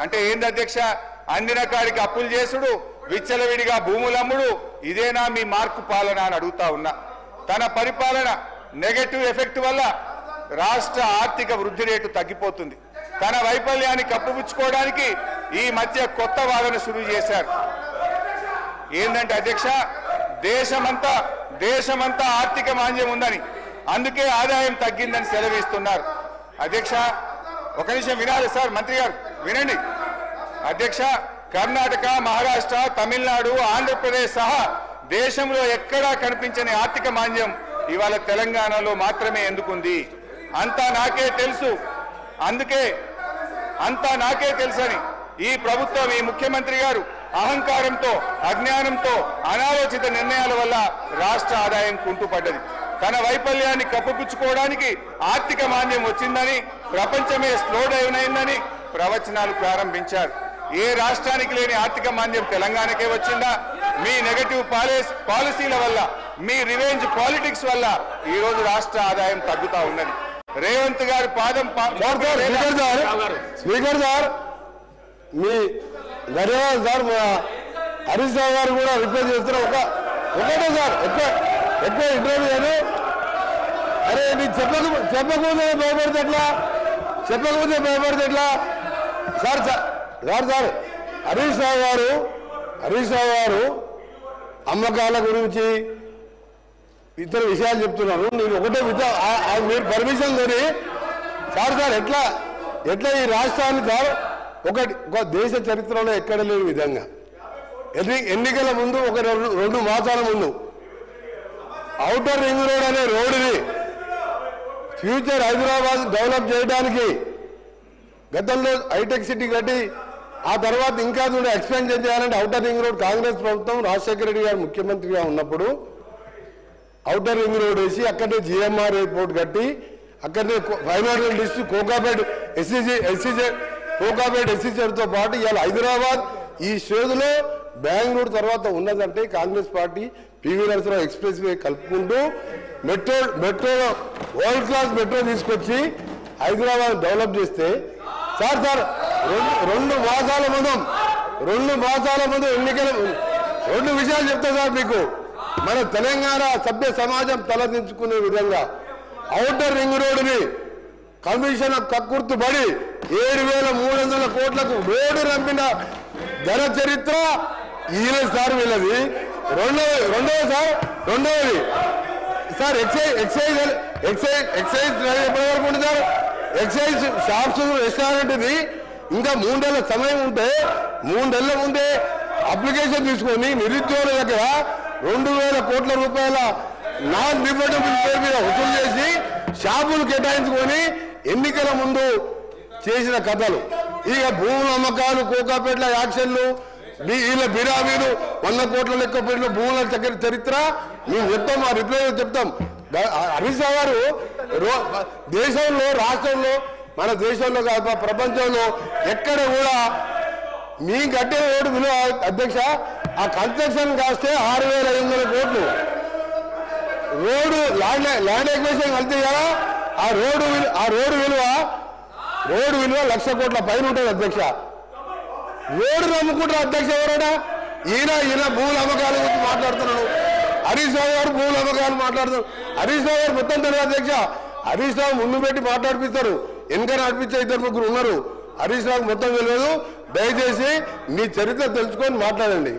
అంటే ఏంది అధ్యక్ష? అందిన కాడికి అప్పులు చేసుడు, విచ్చలవిడిగా భూములమ్ముడు, ఇదేనా మీ మార్కు పాలన అని అడుగుతా ఉన్నా. తన పరిపాలన నెగటివ్ ఎఫెక్ట్ వల్ల రాష్ట్ర ఆర్థిక వృద్ధి రేటు తగ్గిపోతుంది. తన వైఫల్యాన్ని కప్పుపుచ్చుకోవడానికి ఈ మధ్య కొత్త వాదన శురు చేశారు. ఏంటంటే అధ్యక్ష, దేశమంతా ఆర్థిక మాంద్యం ఉందని, అందుకే ఆదాయం తగ్గిందని సెలవిస్తున్నారు. అధ్యక్ష ఒక నిమిషం వినాలి సార్, మంత్రి గారు వినండి. అధ్యక్ష, కర్ణాటక, మహారాష్ట్ర, తమిళనాడు, ఆంధ్రప్రదేశ్ సహా దేశంలో ఎక్కడా కనిపించని ఆర్థిక మాంద్యం ఇవాళ తెలంగాణలో మాత్రమే ఎందుకుంది? అంతా నాకే తెలుసు, అందుకే అంతా నాకే తెలుసని ఈ ప్రభుత్వం, ఈ ముఖ్యమంత్రి గారు అహంకారంతో, అజ్ఞానంతో, అనాలోచిత నిర్ణయాల వల్ల రాష్ట్ర ఆదాయం కుంటుపడ్డది. తన వైఫల్యాన్ని కప్పుపుచ్చుకోవడానికి ఆర్థిక మాంద్యం వచ్చిందని, ప్రపంచమే స్లో డౌన్ అయిందని ప్రవచనాలు ప్రారంభించారు. ఏ రాష్ట్రానికి లేని ఆర్థిక మాంద్యం తెలంగాణకే వచ్చిందా? మీ నెగటివ్ పాలసీల వల్ల, మీ రివెంజ్ పాలిటిక్స్ వల్ల ఈ రోజు రాష్ట్ర ఆదాయం తగ్గుతా ఉన్నది. రేవంత్ గారు పాదం స్పీకర్ సార్, మీ ధన్యవాదాలు సార్. హరీష్ రావు గారు కూడా రిక్వెస్ట్ చేస్తున్నారు. ఒకటే సార్, ఎక్కువ ఇంటర్వ్యూ అని. అరే నీకు చెప్పకపోతే భయపడితే ఎట్లా? సార్ హరీష్ రావు గారు అమ్మకాల గురించి ఇతర విషయాలు చెప్తున్నారు. నేను ఒకటే మీరు పర్మిషన్ కొని సార్ ఎట్లా ఈ రాష్ట్రాన్ని సార్ ఒక దేశ చరిత్రలో ఎక్కడ లేని విధంగా ఎన్నికల ముందు ఒక 2 మాసాల ముందు ఔటర్ రింగ్ రోడ్ అనే రోడ్డుని ఫ్యూచర్ హైదరాబాద్ డెవలప్ చేయడానికి గతంలో హైటెక్ సిటీ కట్టి ఆ తర్వాత ఇంకా ఎక్స్పాన్షన్ చేయాలంటే ఔటర్ రింగ్ రోడ్ కాంగ్రెస్ ప్రభుత్వం రాజశేఖర రెడ్డి గారు ముఖ్యమంత్రిగా ఉన్నప్పుడు ఔటర్ రింగ్ రోడ్ వేసి అక్కడే జిఎంఆర్ ఎయిర్పోర్ట్ కట్టి అక్కడనే ఫైనాన్షియల్ డిస్ట్రిక్ట్ కోకాపేట్ ఎస్సీజెడ్తో పాటు ఇవాళ హైదరాబాద్ ఈ స్టేజ్లో బెంగళూరు తర్వాత ఉన్నదంటే Congress party PV Narasimha Rao expressway కలుపుకుంటూ మెట్రో వరల్డ్ క్లాస్ మెట్రో తీసుకొచ్చి హైదరాబాద్ డెవలప్ చేస్తే సార్ 2 మాసాల ముందు ఎన్నికల 2 విషయాలు చెప్తా సార్ మీకు. మన తెలంగాణ సభ్య సమాజం తలదించుకునే విధంగా ఔటర్ రింగ్ రోడ్డుని కమిషన్ కక్కుర్తుపడి 7,300 కోట్లకు రోడ్డు రంపిన ఘన చరిత్ర ఈయన సార్ వీళ్ళది. రెండవది సార్ ఎక్సైజ్ ఎప్పటివరకు ఉంటుంది సార్? ఎక్సైజ్ షాప్స్ రెస్టారెంట్ ఇది ఇంకా 3 నెలల సమయం ఉంటే 3 నెలల ముందే అప్లికేషన్ తీసుకొని నిరుద్యోగుల దగ్గర 2,000 కోట్ల రూపాయల నాన్ రిఫండబుల్ పేరు మీద వసూలు చేసి షాపులు కేటాయించుకొని ఎన్నికల ముందు చేసిన కథలు. ఇక భూముల అమ్మకాలు, కోకాపేట్ల యాక్షన్లు, వీళ్ళ బిరామీలు 100 కోట్ల లెక్క పెట్టిన భూముల చరిత్ర మేము చెప్తాం, మా రిప్లై చెప్తాం. హరీష్ రావు గారు దేశంలో, రాష్ట్రంలో, మన దేశంలో కాదు ప్రపంచంలో ఎక్కడ కూడా మీ కట్టే రోడ్డు విలువ అధ్యక్ష ఆ కన్స్ట్రక్షన్ కాస్తే 6,500 కోట్లు. రోడ్డు ల్యాండ్ ఎక్విజిషన్ కలితే కదా ఆ రోడ్డు విలువ 1,00,000 కోట్ల పైన ఉంటుంది అధ్యక్ష. రోడ్డు నమ్ముకుంటారు అధ్యక్ష ఎవరైనా? ఈయన భూముల అమ్మకాల గురించి మాట్లాడుతున్నాడు. హరీష్ రావు గారు భూముల అమ్మకాలు మాట్లాడుతున్నారు. హరీష్ రావు గారు మొత్తం తెలియదు అధ్యక్ష. హరీష్ రావు ముందు పెట్టి మాట్లాడిపిస్తారు, వెనక నడిపించే 2-3 ఉన్నారు. హరీష్ రావు మొత్తం తెలియదు. దయచేసి మీ చరిత్ర తెలుసుకొని మాట్లాడండి.